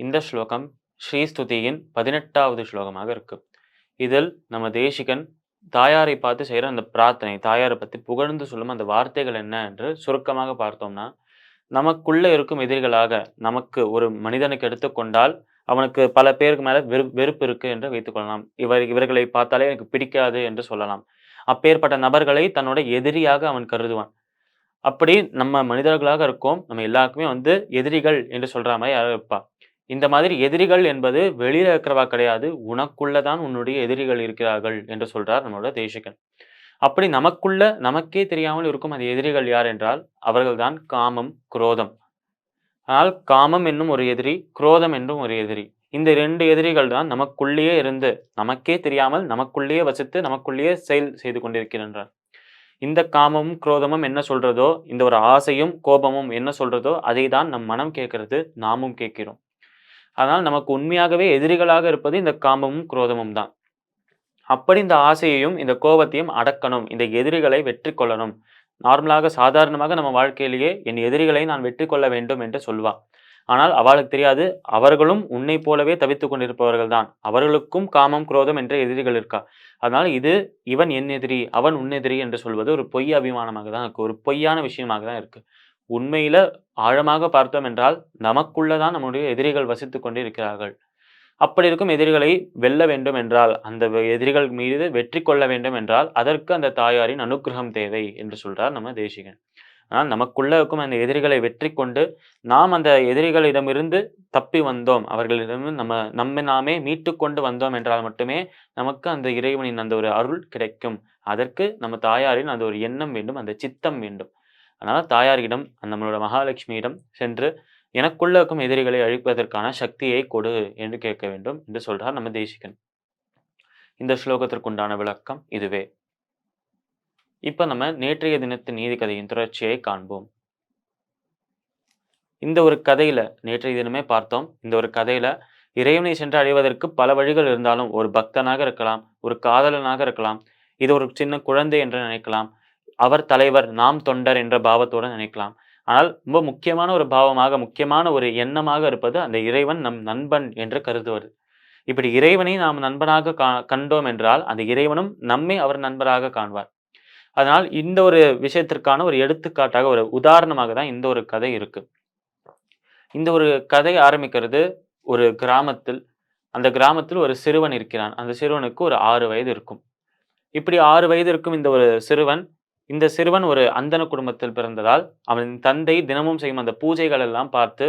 இந்த ஸ்லோகம் ஸ்ரீஸ்துதியின் 18வது ஸ்லோகமாக இருக்கு. இதில் நம்ம தேசிகன் தாயாரை பார்த்து செய்ற அந்த பிரார்த்தனை, தாயாரை பத்தி புகழ்ந்து சொல்லும் அந்த வார்த்தைகள் என்ன என்று சுருக்கமாக பார்த்தோம்னா, நமக்குள்ள இருக்கும் எதிரிகளாக நமக்கு ஒரு மனிதனுக்கு எடுத்துக்கொண்டால், அவனுக்கு பல பேருக்கு மேல வெறுப்பு இருக்கு என்று வைத்துக்கொள்ளலாம். இவர்களை பார்த்தாலே எனக்கு பிடிக்காது என்று சொல்லலாம். அப்பேற்பட்ட நபர்களை தன்னோட எதிரியாக அவன் கருதுவான். அப்படி நம்ம மனிதர்களாக இருக்கோம். நம்ம எல்லாருக்குமே எதிரிகள் என்று சொல்ற மாரி யாரோ இருப்பா. இந்த மாதிரி எதிரிகள் என்பது வெளியில இருக்கிறவா கிடையாது. உனக்குள்ள தான் உன்னுடைய எதிரிகள் இருக்கிறார்கள் என்று சொல்றார் நம்மளோட தேசிகன். அப்படி நமக்குள்ள நமக்கே தெரியாமல் இருக்கும் அந்த எதிரிகள் யார் என்றால், அவர்கள்தான் காமம், குரோதம். ஆனால் காமம் என்னும் ஒரு எதிரி, குரோதம் என்றும் ஒரு எதிரி. இந்த 2 எதிரிகள் தான் நமக்குள்ளேயே இருந்து, நமக்கே தெரியாமல் நமக்குள்ளேயே வசித்து, நமக்குள்ளேயே செயல் செய்து கொண்டிருக்கின்றன. இந்த காமமும், குரோதமும் என்ன சொல்றதோ, இந்த ஒரு ஆசையும், கோபமும் என்ன சொல்றதோ, அதை தான் நம் மனம் கேட்கிறது, நாமும் கேட்கிறோம். அதனால் நமக்கு உண்மையாகவே எதிரிகளாக இருப்பது இந்த காமமும், குரோதமும் தான். அப்படி இந்த ஆசையையும், இந்த கோபத்தையும் அடக்கணும். இந்த எதிரிகளை வெற்றி கொள்ளணும். நார்மலாக சாதாரணமாக நம்ம வாழ்க்கையிலேயே என் எதிரிகளை நான் வெற்றி கொள்ள வேண்டும் என்று சொல்வா. ஆனால் அவளுக்கு தெரியாது, அவர்களும் உன்னைப் போலவே தவித்துக் கொண்டிருப்பவர்கள் தான். அவர்களுக்கும் காமம், குரோதம் என்ற எதிரிகள் இருக்கா. அதனால இவன் என் எதிரி, அவன் உன் எதிரி என்று சொல்வது ஒரு பொய் அபிமானமாக தான் இருக்கு. ஒரு பொய்யான விஷயமாக தான் இருக்கு. உண்மையில ஆழமாக பார்த்தோம் என்றால், நமக்குள்ள தான் நம்முடைய எதிரிகள் வசித்துக் கொண்டு இருக்கிறார்கள். அப்படி இருக்கும் எதிரிகளை வெல்ல வேண்டும் என்றால், அந்த எதிரிகள் மீது வெற்றி கொள்ள வேண்டும் என்றால், அதற்கு அந்த தாயாரின் அனுக்கிரகம் தேவை என்று சொல்றார் நம்ம தேசிகன். ஆனால் நமக்குள்ள இருக்கும் அந்த எதிரிகளை வெற்றி கொண்டு, நாம் அந்த எதிரிகளிடமிருந்து தப்பி வந்தோம். அவர்களிடம் நம்மை நாமே மீட்டுக் கொண்டு வந்தோம் என்றால் மட்டுமே, நமக்கு அந்த இறைவனின் அந்த ஒரு அருள் கிடைக்கும். அதற்கு நம்ம தாயாரின் அந்த ஒரு எண்ணம் வேண்டும். அந்த சித்தம் வேண்டும். அதனால தாயாரிடம் நம்மளோட மகாலட்சுமியிடம் சென்று எனக்குள்ள இருக்கும் எதிரிகளை அழிப்பதற்கான சக்தியை கொடு என்று கேட்க வேண்டும் என்று சொல்றார் நம்ம தேசிகன். இந்த ஸ்லோகத்திற்குண்டான விளக்கம் இதுவே. இப்ப நம்ம நேற்றைய தினத்து நீதி கதையின் தொடர்ச்சியை காண்போம். இந்த ஒரு கதையில நேற்றைய தினமே பார்த்தோம். இந்த ஒரு கதையில இறைவனை சென்று அடைவதற்கு பல வழிகள் இருந்தாலும், ஒரு பக்தனாக இருக்கலாம், ஒரு காதலனாக இருக்கலாம், இது ஒரு சின்ன குழந்தை என்று நினைக்கலாம். அவர் தலைவர், நாம் தொண்டர் என்ற பாவத்தோடு நினைக்கலாம். ஆனால் ரொம்ப முக்கியமான ஒரு பாவமாக, முக்கியமான ஒரு எண்ணமாக இருப்பது அந்த இறைவன் நம் நண்பன் என்று கருதுவது. இப்படி இறைவனை நாம் நண்பனாக கண்டோம் என்றால், அந்த இறைவனும் நம்மை அவர் நண்பராக காண்பார். அதனால் இந்த ஒரு விஷயத்திற்கான ஒரு எடுத்துக்காட்டாக, ஒரு உதாரணமாக தான் இந்த ஒரு கதை இருக்கு. இந்த ஒரு கதை ஆரம்பிக்கிறது ஒரு கிராமத்தில். அந்த கிராமத்தில் ஒரு சிறுவன் இருக்கிறான். அந்த சிறுவனுக்கு ஒரு 6 வயது இருக்கும். இப்படி 6 வயது இருக்கும் இந்த சிறுவன் ஒரு அந்தண குடும்பத்தில் பிறந்ததால், அவன் தந்தை தினமும் செய்யும் அந்த பூஜைகள் எல்லாம் பார்த்து